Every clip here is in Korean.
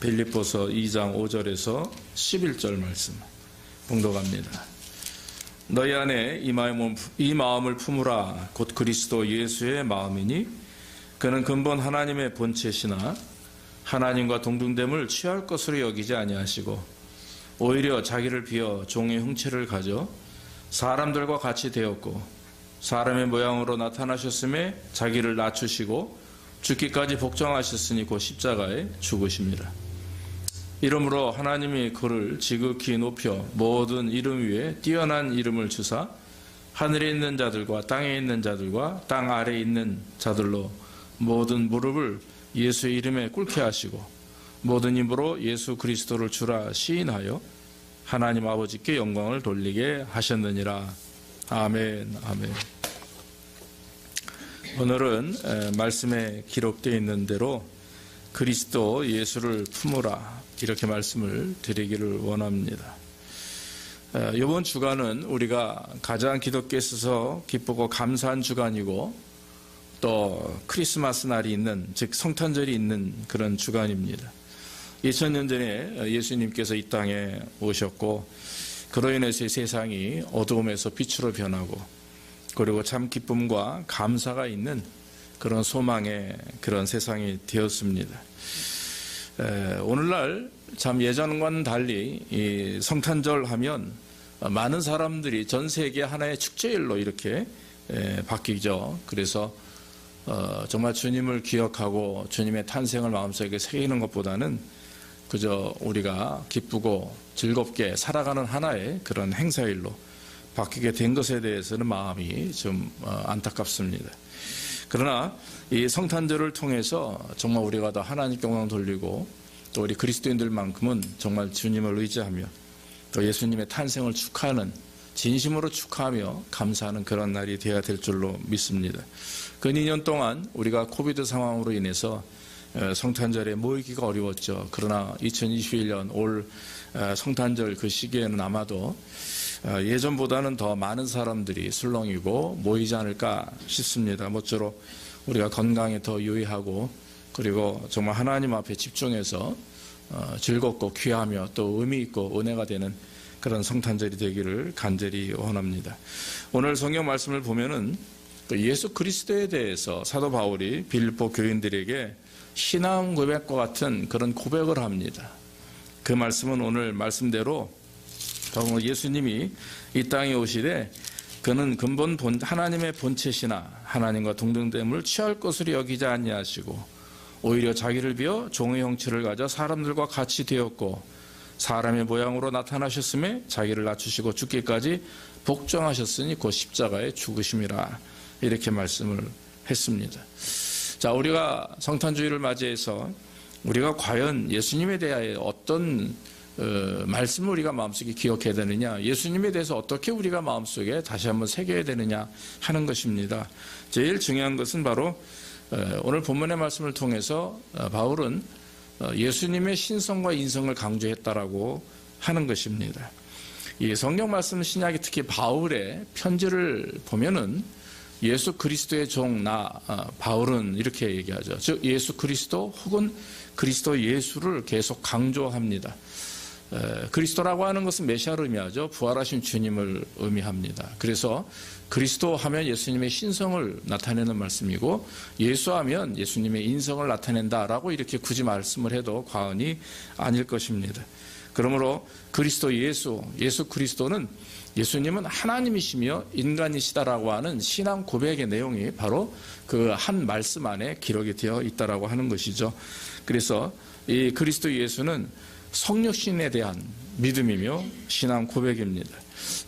빌립보서 2장 5절에서 11절 말씀 봉독합니다. 너희 안에 이 마음을 품으라. 곧 그리스도 예수의 마음이니 그는 근본 하나님의 본체시나 하나님과 동등됨을 취할 것으로 여기지 아니하시고 오히려 자기를 비어 종의 형체를 가져 사람들과 같이 되었고 사람의 모양으로 나타나셨음에 자기를 낮추시고 죽기까지 복종하셨으니 곧 십자가에 죽으십니다. 이러므로 하나님이 그를 지극히 높여 모든 이름 위에 뛰어난 이름을 주사 하늘에 있는 자들과 땅에 있는 자들과 땅 아래에 있는 자들로 모든 무릎을 예수의 이름에 꿇게 하시고 모든 힘으로 예수 그리스도를 주라 시인하여 하나님 아버지께 영광을 돌리게 하셨느니라. 아멘. 아멘. 오늘은 말씀에 기록되어 있는 대로 그리스도 예수를 품으라 이렇게 말씀을 드리기를 원합니다. 이번 주간은 우리가 가장 기독교에 있어서 기쁘고 감사한 주간이고 또 크리스마스 날이 있는, 즉 성탄절이 있는 그런 주간입니다. 2000년 전에 예수님께서 이 땅에 오셨고 그로 인해서 세상이 어두움에서 빛으로 변하고 그리고 참 기쁨과 감사가 있는 그런 소망의 그런 세상이 되었습니다. 오늘날 참 예전과는 달리 이 성탄절 하면 많은 사람들이 전 세계 하나의 축제일로 이렇게 바뀌죠. 그래서 정말 주님을 기억하고 주님의 탄생을 마음속에 새기는 것보다는 그저 우리가 기쁘고 즐겁게 살아가는 하나의 그런 행사일로 바뀌게 된 것에 대해서는 마음이 좀 안타깝습니다. 그러나 이 성탄절을 통해서 정말 우리가 더 하나님께 영광 돌리고 또 우리 그리스도인들만큼은 정말 주님을 의지하며 또 예수님의 탄생을 축하하는, 진심으로 축하하며 감사하는 그런 날이 되어야 될 줄로 믿습니다. 그 2년 동안 우리가 코비드 상황으로 인해서 성탄절에 모이기가 어려웠죠. 그러나 2021년 올 성탄절 그 시기에는 아마도 예전보다는 더 많은 사람들이 술렁이고 모이지 않을까 싶습니다. 모쪼록 우리가 건강에 더 유의하고 그리고 정말 하나님 앞에 집중해서 즐겁고 귀하며 또 의미 있고 은혜가 되는 그런 성탄절이 되기를 간절히 원합니다. 오늘 성경 말씀을 보면은 예수 그리스도에 대해서 사도 바울이 빌립보 교인들에게 신앙 고백과 같은 그런 고백을 합니다. 그 말씀은 오늘 말씀대로 예수님이 이 땅에 오시되 그는 근본 하나님의 본체시나 하나님과 동등됨을 취할 것으로 여기지 아니하시고 오히려 자기를 비어 종의 형체를 가져 사람들과 같이 되었고 사람의 모양으로 나타나셨음에 자기를 낮추시고 죽기까지 복종하셨으니 곧 십자가에 죽으심이라 이렇게 말씀을 했습니다. 자, 우리가 성탄주의를 맞이해서 우리가 과연 예수님에 대하여 어떤 말씀을 우리가 마음속에 기억해야 되느냐, 예수님에 대해서 어떻게 우리가 마음속에 다시 한번 새겨야 되느냐 하는 것입니다. 제일 중요한 것은 바로 오늘 본문의 말씀을 통해서 바울은 예수님의 신성과 인성을 강조했다라고 하는 것입니다. 이 성경 말씀 신약이 특히 바울의 편지를 보면은 예수 그리스도의 종 바울은 이렇게 얘기하죠. 즉 예수 그리스도 혹은 그리스도 예수를 계속 강조합니다. 그리스도라고 하는 것은 메시아를 의미하죠. 부활하신 주님을 의미합니다. 그래서 그리스도 하면 예수님의 신성을 나타내는 말씀이고 예수하면 예수님의 인성을 나타낸다라고 이렇게 굳이 말씀을 해도 과언이 아닐 것입니다. 그러므로 그리스도 예수 그리스도는 예수님은 하나님이시며 인간이시다라고 하는 신앙 고백의 내용이 바로 그 한 말씀 안에 기록이 되어 있다라고 하는 것이죠. 그래서 이 그리스도 예수는 성육신에 대한 믿음이며 신앙 고백입니다.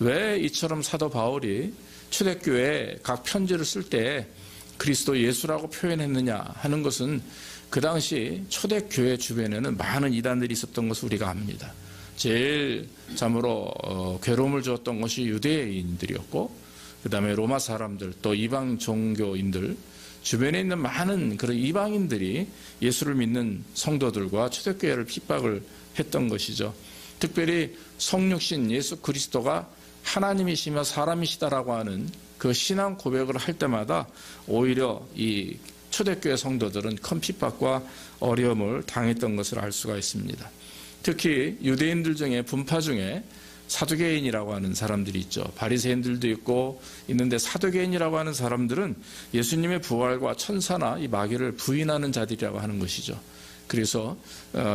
왜 이처럼 사도 바울이 초대교회에 각 편지를 쓸 때 그리스도 예수라고 표현했느냐 하는 것은 그 당시 초대교회 주변에는 많은 이단들이 있었던 것을 우리가 압니다. 제일 참으로 괴로움을 주었던 것이 유대인들이었고 그 다음에 로마 사람들 또 이방 종교인들 주변에 있는 많은 그런 이방인들이 예수를 믿는 성도들과 초대교회를 핍박을 했던 것이죠. 특별히 성육신 예수 그리스도가 하나님이시며 사람이시다라고 하는 그 신앙 고백을 할 때마다 오히려 이 초대교회 성도들은 큰 핍박과 어려움을 당했던 것을 알 수가 있습니다. 특히 유대인들 중에 분파 중에 사두개인이라고 하는 사람들이 있죠. 바리새인들도 있는데 사두개인이라고 하는 사람들은 예수님의 부활과 천사나 이 마귀를 부인하는 자들이라고 하는 것이죠. 그래서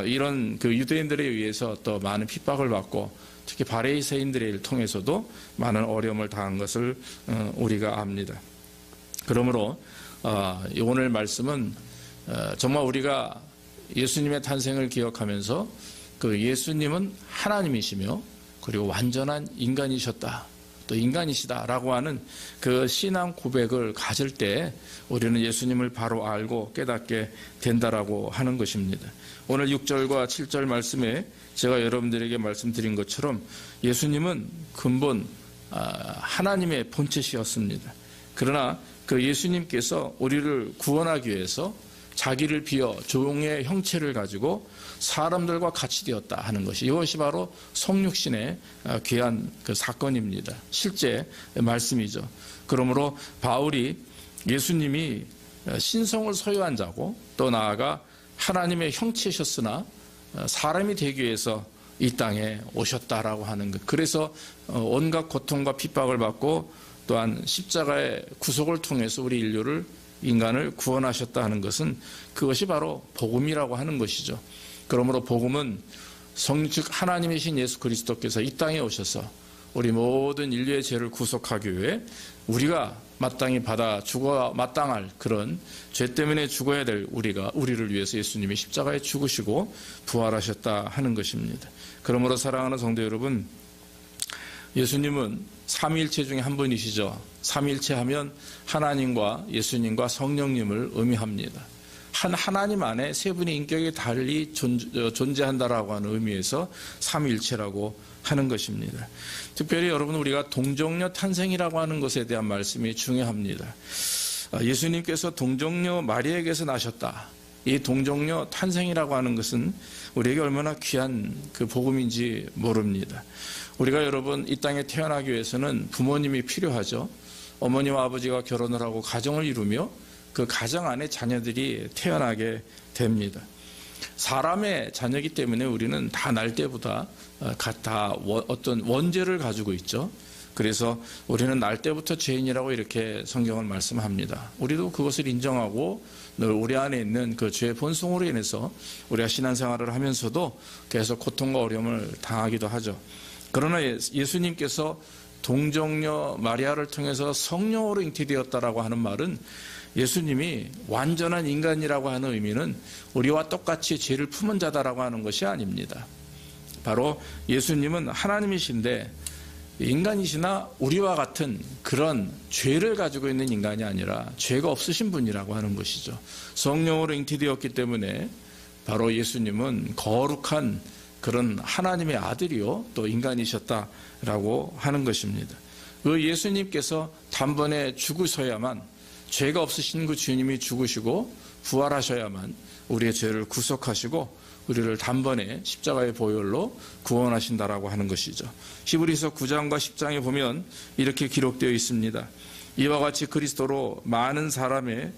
이런 그 유대인들에 의해서 또 많은 핍박을 받고 특히 바리새인들을 통해서도 많은 어려움을 당한 것을 우리가 압니다. 그러므로 오늘 말씀은 정말 우리가 예수님의 탄생을 기억하면서 그 예수님은 하나님이시며 그리고 완전한 인간이셨다, 또 인간이시다라고 하는 그 신앙 고백을 가질 때 우리는 예수님을 바로 알고 깨닫게 된다라고 하는 것입니다. 오늘 6절과 7절 말씀에 제가 여러분들에게 말씀드린 것처럼 예수님은 근본 하나님의 본체시였습니다. 그러나 그 예수님께서 우리를 구원하기 위해서 자기를 비어 종의 형체를 가지고 사람들과 같이 되었다 하는 것이, 이것이 바로 성육신의 귀한 그 사건입니다. 실제 말씀이죠. 그러므로 바울이 예수님이 신성을 소유한 자고 또 나아가 하나님의 형체셨으나 사람이 되기 위해서 이 땅에 오셨다라고 하는 것. 그래서 온갖 고통과 핍박을 받고 또한 십자가의 구속을 통해서 우리 인간을 구원하셨다 하는 것은 그것이 바로 복음이라고 하는 것이죠. 그러므로 복음은 즉 하나님이신 예수 그리스도께서 이 땅에 오셔서 우리 모든 인류의 죄를 구속하기 위해 우리가 마땅히 받아 죽어 마땅할 그런 죄 때문에 죽어야 될 우리를 위해서 예수님이 십자가에 죽으시고 부활하셨다 하는 것입니다. 그러므로 사랑하는 성도 여러분, 예수님은 삼위일체 중에 한 분이시죠. 삼위일체 하면 하나님과 예수님과 성령님을 의미합니다. 한 하나님 안에 세 분의 인격이 달리 존재한다라고 하는 의미에서 삼위일체라고 하는 것입니다. 특별히 여러분, 우리가 동정녀 탄생이라고 하는 것에 대한 말씀이 중요합니다. 예수님께서 동정녀 마리아에게서 나셨다. 이 동정녀 탄생이라고 하는 것은 우리에게 얼마나 귀한 그 복음인지 모릅니다. 우리가 여러분 이 땅에 태어나기 위해서는 부모님이 필요하죠. 어머니와 아버지가 결혼을 하고 가정을 이루며 그 가정 안에 자녀들이 태어나게 됩니다. 사람의 자녀이기 때문에 우리는 다 날 때보다 다 어떤 원죄를 가지고 있죠. 그래서 우리는 날 때부터 죄인이라고 이렇게 성경은 말씀합니다. 우리도 그것을 인정하고 늘 우리 안에 있는 그 죄의 본성으로 인해서 우리가 신앙생활을 하면서도 계속 고통과 어려움을 당하기도 하죠. 그러나 예수님께서 동정녀 마리아를 통해서 성령으로 잉태되었다라고 하는 말은 예수님이 완전한 인간이라고 하는 의미는 우리와 똑같이 죄를 품은 자다라고 하는 것이 아닙니다. 바로 예수님은 하나님이신데 인간이시나 우리와 같은 그런 죄를 가지고 있는 인간이 아니라 죄가 없으신 분이라고 하는 것이죠. 성령으로 잉태되었기 때문에 바로 예수님은 거룩한 그런 하나님의 아들이요 또 인간이셨다라고 하는 것입니다. 그 예수님께서 단번에 죽으셔야만, 죄가 없으신 그 주님이 죽으시고 부활하셔야만 우리의 죄를 구속하시고 우리를 단번에 십자가의 보혈로 구원하신다라고 하는 것이죠. 히브리서 9장과 10장에 보면 이렇게 기록되어 있습니다. 이와 같이 그리스도로 많은 사람의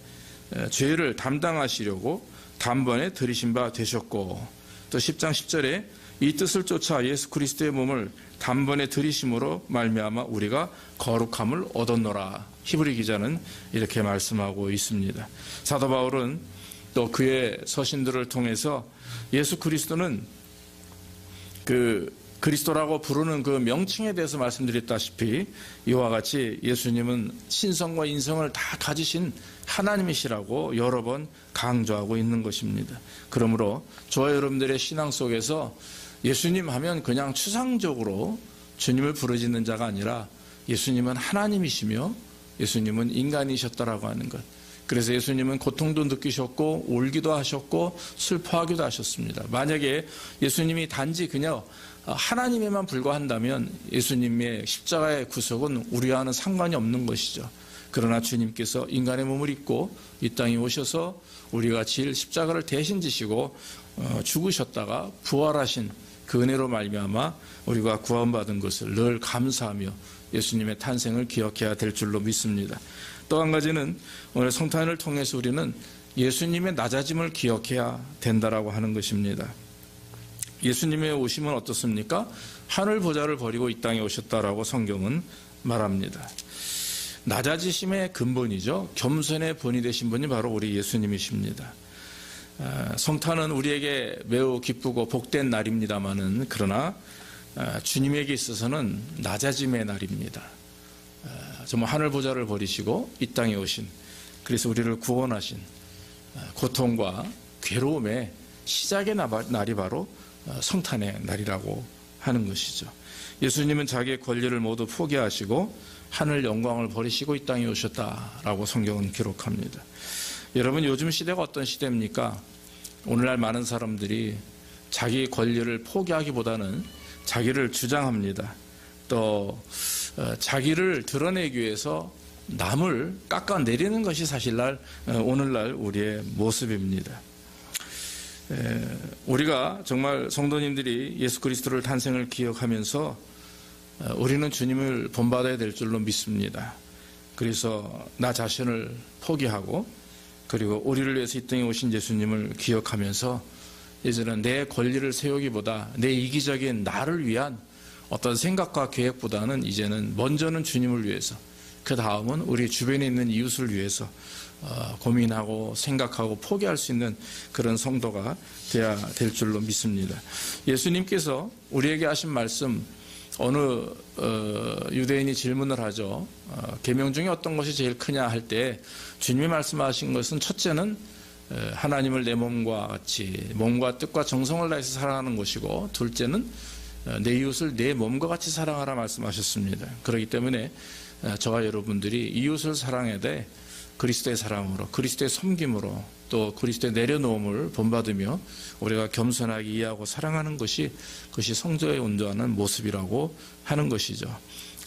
죄를 담당하시려고 단번에 들이신 바 되셨고, 또 10장 10절에 이 뜻을 쫓아 예수 그리스도의 몸을 단번에 들이심으로 말미암아 우리가 거룩함을 얻었노라. 히브리 기자는 이렇게 말씀하고 있습니다. 사도 바울은 또 그의 서신들을 통해서 예수 그리스도는 그 그리스도라고 부르는 그 명칭에 대해서 말씀드렸다시피 이와 같이 예수님은 신성과 인성을 다 가지신 하나님이시라고 여러 번 강조하고 있는 것입니다. 그러므로 저와 여러분들의 신앙 속에서 예수님 하면 그냥 추상적으로 주님을 부르짖는 자가 아니라 예수님은 하나님이시며 예수님은 인간이셨다라고 하는 것. 그래서 예수님은 고통도 느끼셨고 울기도 하셨고 슬퍼하기도 하셨습니다. 만약에 예수님이 단지 그냥 하나님에만 불과한다면 예수님의 십자가의 구속은 우리와는 상관이 없는 것이죠. 그러나 주님께서 인간의 몸을 입고 이 땅에 오셔서 우리가 질 십자가를 대신 지시고 죽으셨다가 부활하신 그 은혜로 말미암아 우리가 구원받은 것을 늘 감사하며 예수님의 탄생을 기억해야 될 줄로 믿습니다. 또 한 가지는 오늘 성탄을 통해서 우리는 예수님의 낮아짐을 기억해야 된다라고 하는 것입니다. 예수님의 오심은 어떻습니까? 하늘 보좌를 버리고 이 땅에 오셨다라고 성경은 말합니다. 낮아지심의 근본이죠. 겸손의 본이 되신 분이 바로 우리 예수님이십니다. 성탄은 우리에게 매우 기쁘고 복된 날입니다마는 그러나 주님에게 있어서는 낮아짐의 날입니다. 정말 하늘 보좌를 버리시고 이 땅에 오신, 그래서 우리를 구원하신 고통과 괴로움의 시작의 날이 바로 성탄의 날이라고 하는 것이죠. 예수님은 자기의 권리를 모두 포기하시고 하늘 영광을 버리시고 이 땅에 오셨다라고 성경은 기록합니다. 여러분, 요즘 시대가 어떤 시대입니까? 오늘날 많은 사람들이 자기 권리를 포기하기보다는 자기를 주장합니다. 또 자기를 드러내기 위해서 남을 깎아내리는 것이 사실날 오늘날 우리의 모습입니다. 우리가 정말 성도님들이 예수 그리스도를 탄생을 기억하면서 우리는 주님을 본받아야 될 줄로 믿습니다. 그래서 나 자신을 포기하고 그리고 우리를 위해서 이 땅에 오신 예수님을 기억하면서 이제는 내 권리를 세우기보다 내 이기적인 나를 위한 어떤 생각과 계획보다는 이제는 먼저는 주님을 위해서, 그 다음은 우리 주변에 있는 이웃을 위해서 고민하고 생각하고 포기할 수 있는 그런 성도가 되어야 될 줄로 믿습니다. 예수님께서 우리에게 하신 말씀, 어느 유대인이 질문을 하죠. 계명 중에 어떤 것이 제일 크냐 할 때 주님이 말씀하신 것은 첫째는 하나님을 내 몸과 같이, 몸과 뜻과 정성을 다해서 사랑하는 것이고, 둘째는 내 이웃을 내 몸과 같이 사랑하라 말씀하셨습니다. 그렇기 때문에 저와 여러분들이 이웃을 사랑해야 돼 그리스도의 사랑으로, 그리스도의 섬김으로, 또 그리스도의 내려놓음을 본받으며 우리가 겸손하게 이해하고 사랑하는 것이, 그것이 성도의 온전한 모습이라고 하는 것이죠.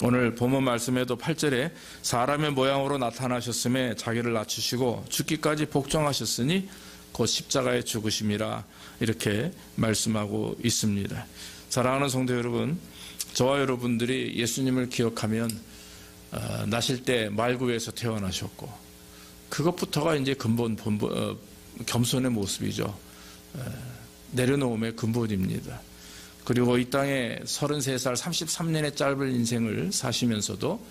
오늘 본문 말씀에도 8절에 사람의 모양으로 나타나셨음에 자기를 낮추시고 죽기까지 복종하셨으니 곧 십자가에 죽으심이라, 이렇게 말씀하고 있습니다. 사랑하는 성도 여러분, 저와 여러분들이 예수님을 기억하면 나실 때 말구에서 태어나셨고, 그것부터가 이제 근본 겸손의 모습이죠. 내려놓음의 근본입니다. 그리고 이 땅에 33살 33년의 짧은 인생을 사시면서도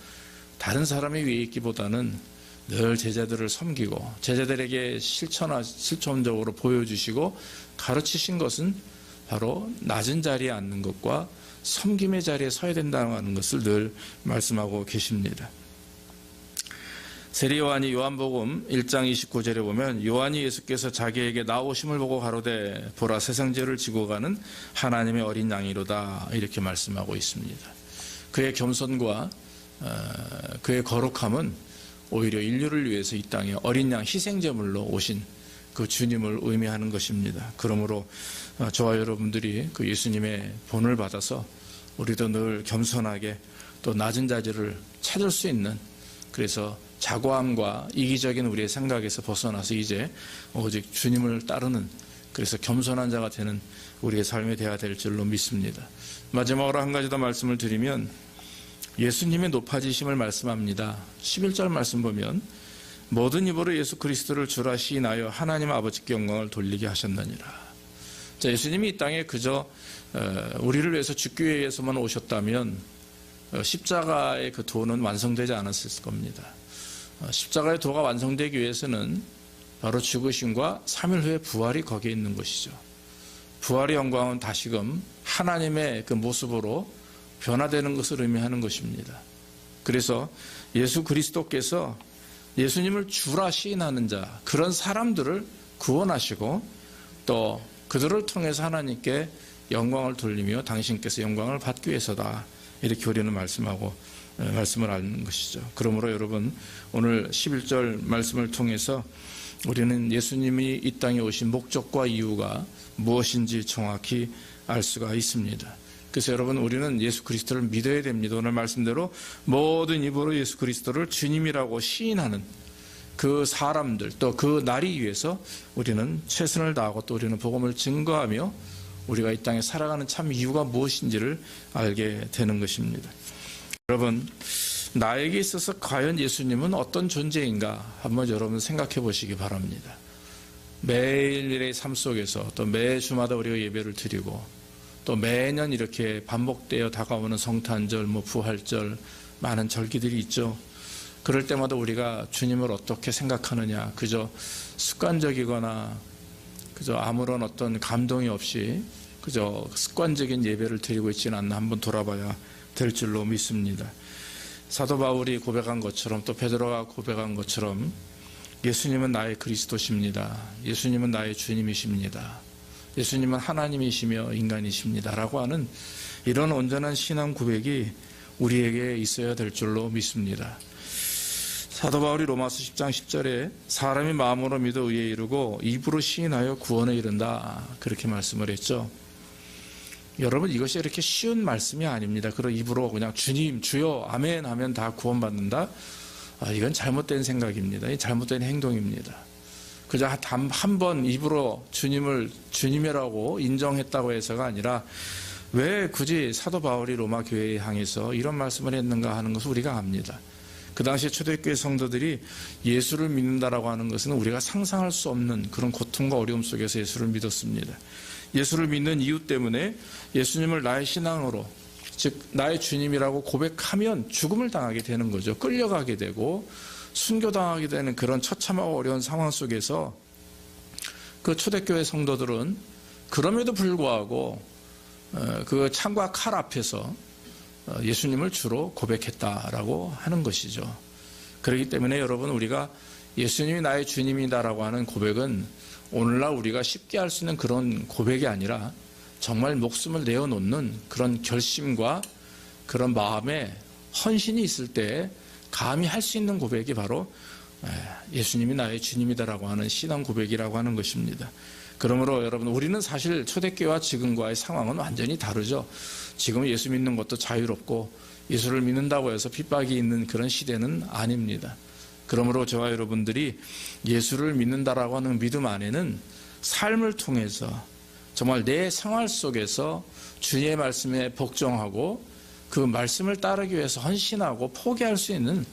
다른 사람이 위에 있기보다는 늘 제자들을 섬기고 제자들에게 실천적으로 보여주시고 가르치신 것은 바로 낮은 자리에 앉는 것과 섬김의 자리에 서야 된다는 것을 늘 말씀하고 계십니다. 세리 요한이 요한복음 1장 29절에 보면 요한이 예수께서 자기에게 나오심을 보고 가로되 보라 세상 죄를 지고 가는 하나님의 어린 양이로다, 이렇게 말씀하고 있습니다. 그의 겸손과 그의 거룩함은 오히려 인류를 위해서 이 땅에 어린 양 희생제물로 오신 그 주님을 의미하는 것입니다. 그러므로 저와 여러분들이 그 예수님의 본을 받아서 우리도 늘 겸손하게 또 낮은 자질을 찾을 수 있는, 그래서 자고함과 이기적인 우리의 생각에서 벗어나서 이제 오직 주님을 따르는, 그래서 겸손한 자가 되는 우리의 삶이 되어야 될 줄로 믿습니다. 마지막으로 한 가지 더 말씀을 드리면 예수님의 높아지심을 말씀합니다. 11절 말씀 보면 모든 입으로 예수 그리스도를 주라 시인하여 하나님 아버지께 영광을 돌리게 하셨느니라. 자, 예수님이 이 땅에 그저 우리를 위해서 죽기 위해서만 오셨다면 십자가의 그 도는 완성되지 않았을 겁니다. 십자가의 도가 완성되기 위해서는 바로 죽으심과 3일 후에 부활이 거기에 있는 것이죠. 부활의 영광은 다시금 하나님의 그 모습으로 변화되는 것을 의미하는 것입니다. 그래서 예수 그리스도께서 예수님을 주라 시인하는 자, 그런 사람들을 구원하시고 또 그들을 통해서 하나님께 영광을 돌리며 당신께서 영광을 받기 위해서다, 이렇게 우리는 말씀을 하는 것이죠. 그러므로 여러분, 오늘 11절 말씀을 통해서 우리는 예수님이 이 땅에 오신 목적과 이유가 무엇인지 정확히 알 수가 있습니다. 그래서 여러분, 우리는 예수 그리스도를 믿어야 됩니다. 오늘 말씀대로 모든 입으로 예수 그리스도를 주님이라고 시인하는 그 사람들, 또 그 날이 위해서 우리는 최선을 다하고 또 우리는 복음을 증거하며 우리가 이 땅에 살아가는 참 이유가 무엇인지를 알게 되는 것입니다. 여러분, 나에게 있어서 과연 예수님은 어떤 존재인가 한번 여러분 생각해 보시기 바랍니다. 매일의 삶 속에서 또 매 주마다 우리가 예배를 드리고 또 매년 이렇게 반복되어 다가오는 성탄절, 부활절, 많은 절기들이 있죠. 그럴 때마다 우리가 주님을 어떻게 생각하느냐, 그저 습관적이거나 그저 아무런 어떤 감동이 없이 그저 습관적인 예배를 드리고 있지는 않나 한번 돌아봐야 될 줄로 믿습니다. 사도 바울이 고백한 것처럼 또 베드로가 고백한 것처럼 예수님은 나의 그리스도십니다. 예수님은 나의 주님이십니다. 예수님은 하나님이시며 인간이십니다. 라고 하는 이런 온전한 신앙 고백이 우리에게 있어야 될 줄로 믿습니다. 사도 바울이 로마서 10장 10절에 사람이 마음으로 믿어 의에 이르고 입으로 시인하여 구원에 이른다, 그렇게 말씀을 했죠. 여러분, 이것이 이렇게 쉬운 말씀이 아닙니다. 그런 입으로 그냥 주님, 주여, 아멘 하면 다 구원받는다? 이건 잘못된 생각입니다. 잘못된 행동입니다. 그저 한 번 입으로 주님을 주님이라고 인정했다고 해서가 아니라 왜 굳이 사도 바울이 로마 교회에 향해서 이런 말씀을 했는가 하는 것을 우리가 압니다. 그 당시에 초대교회 성도들이 예수를 믿는다라고 하는 것은 우리가 상상할 수 없는 그런 고통과 어려움 속에서 예수를 믿었습니다. 예수를 믿는 이유 때문에 예수님을 나의 신앙으로, 즉 나의 주님이라고 고백하면 죽음을 당하게 되는 거죠. 끌려가게 되고 순교당하게 되는 그런 처참하고 어려운 상황 속에서 그 초대교회 성도들은 그럼에도 불구하고 그 창과 칼 앞에서 예수님을 주로 고백했다라고 하는 것이죠. 그렇기 때문에 여러분, 우리가 예수님이 나의 주님이다라고 하는 고백은 오늘날 우리가 쉽게 할 수 있는 그런 고백이 아니라 정말 목숨을 내어놓는 그런 결심과 그런 마음에 헌신이 있을 때 감히 할 수 있는 고백이 바로 예수님이 나의 주님이다라고 하는 신앙 고백이라고 하는 것입니다. 그러므로 여러분, 우리는 사실 초대교회와 지금과의 상황은 완전히 다르죠. 지금은 예수 믿는 것도 자유롭고 예수를 믿는다고 해서 핍박이 있는 그런 시대는 아닙니다. 그러므로 저와 여러분들이 예수를 믿는다라고 하는 믿음 안에는 삶을 통해서 정말 내 생활 속에서 주의 말씀에 복종하고 그 말씀을 따르기 위해서 헌신하고 포기할 수 있는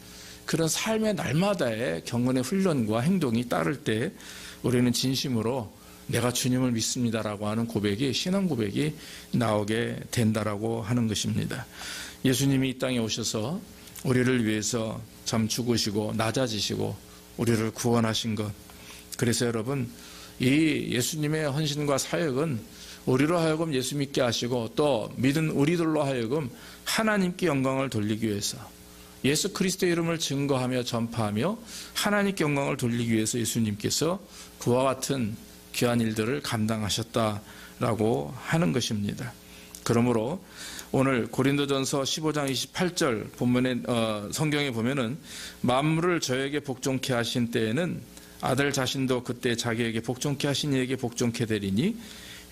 그런 삶의 날마다의 경건의 훈련과 행동이 따를 때 우리는 진심으로 내가 주님을 믿습니다라고 하는 고백이, 신앙 고백이 나오게 된다라고 하는 것입니다. 예수님이 이 땅에 오셔서 우리를 위해서 참 죽으시고 낮아지시고 우리를 구원하신 것, 그래서 여러분, 이 예수님의 헌신과 사역은 우리로 하여금 예수 믿게 하시고 또 믿은 우리들로 하여금 하나님께 영광을 돌리기 위해서, 예수 그리스도의 이름을 증거하며 전파하며 하나님께 영광을 돌리기 위해서 예수님께서 그와 같은 귀한 일들을 감당하셨다라고 하는 것입니다. 그러므로 오늘 고린도전서 15장 28절 본문에 성경에 보면은 만물을 저에게 복종케 하신 때에는 아들 자신도 그때 자기에게 복종케 하신 이에게 복종케 되리니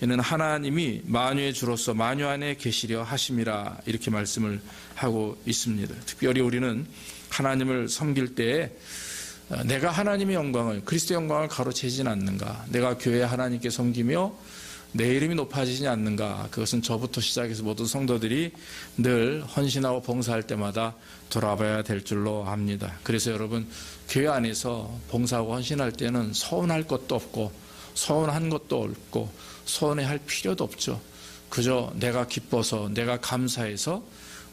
이는 하나님이 만유의 주로서 만유 안에 계시려 하심이라, 이렇게 말씀을 하고 있습니다. 특별히 우리는 하나님을 섬길 때에 내가 하나님의 영광을, 그리스도의 영광을 가로채지는 않는가, 내가 교회 하나님께 섬기며 내 이름이 높아지지 않는가, 그것은 저부터 시작해서 모든 성도들이 늘 헌신하고 봉사할 때마다 돌아봐야 될 줄로 압니다. 그래서 여러분, 교회 안에서 봉사하고 헌신할 때는 서운할 것도 없고 서운한 것도 없고 서운해할 필요도 없죠. 그저 내가 기뻐서, 내가 감사해서,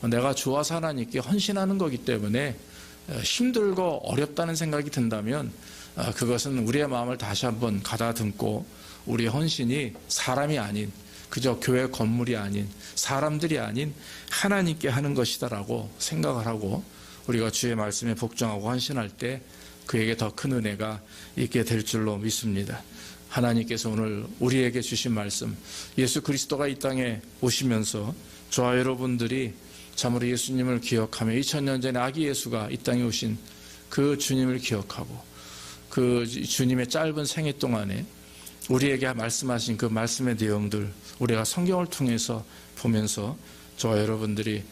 내가 좋아서 하나님께 헌신하는 거기 때문에 힘들고 어렵다는 생각이 든다면 그것은 우리의 마음을 다시 한번 가다듬고 우리의 헌신이 사람이 아닌, 그저 교회 건물이 아닌, 사람들이 아닌 하나님께 하는 것이다라고 생각을 하고 우리가 주의 말씀에 복종하고 헌신할 때 그에게 더 큰 은혜가 있게 될 줄로 믿습니다. 하나님께서 오늘 우리에게 주신 말씀, 예수 그리스도가 이 땅에 오시면서 저와 여러분들이 참으로 예수님을 기억하며 2000년 전에 아기 예수가 이 땅에 오신 그 주님을 기억하고 그 주님의 짧은 생애 동안에 우리에게 말씀하신 그 말씀의 내용들 우리가 성경을 통해서 보면서 저와 여러분들이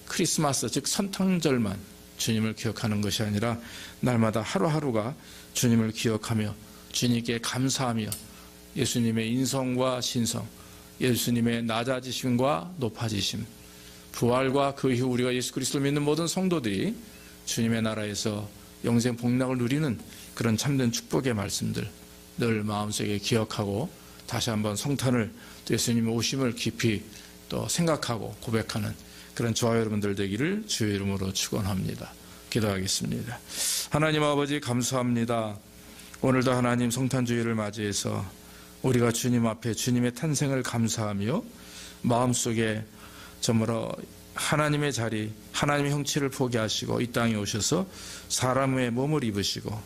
크리스마스, 즉 선탕절만 주님을 기억하는 것이 아니라 날마다 하루하루가 주님을 기억하며 주님께 감사하며 예수님의 인성과 신성, 예수님의 낮아지심과 높아지심, 부활과 그 이후 우리가 예수 그리스도를 믿는 모든 성도들이 주님의 나라에서 영생 복락을 누리는 그런 참된 축복의 말씀들 늘 마음속에 기억하고 다시 한번 성탄을 또 예수님의 오심을 깊이 또 생각하고 고백하는 그런 저와 여러분들 되기를 주의 이름으로 축원합니다. 기도하겠습니다. 하나님 아버지 감사합니다. 오늘도 하나님 성탄주의를 맞이해서 우리가 주님 앞에 주님의 탄생을 감사하며 마음속에 저물어 하나님의 자리, 하나님의 형체를 포기하시고 이 땅에 오셔서 사람의 몸을 입으시고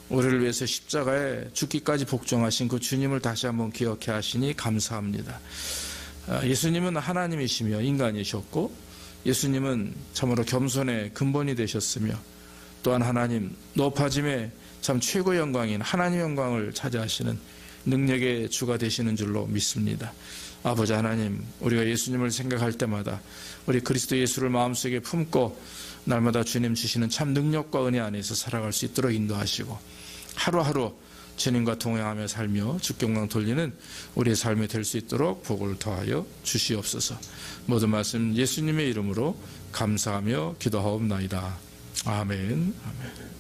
우리를 위해서 십자가에 죽기까지 복종하신 그 주님을 다시 한번 기억해 하시니 감사합니다. 예수님은 하나님이시며 인간이셨고 예수님은 참으로 겸손의 근본이 되셨으며 또한 하나님 높아짐의 참 최고 영광인 하나님의 영광을 차지하시는 능력의 주가 되시는 줄로 믿습니다. 아버지 하나님, 우리가 예수님을 생각할 때마다 우리 그리스도 예수를 마음속에 품고 날마다 주님 주시는 참 능력과 은혜 안에서 살아갈 수 있도록 인도하시고 하루하루 주님과 동행하며 살며 주께 영광 돌리는 우리의 삶이 될 수 있도록 복을 더하여 주시옵소서. 모든 말씀 예수님의 이름으로 감사하며 기도하옵나이다. 아멘. 아멘.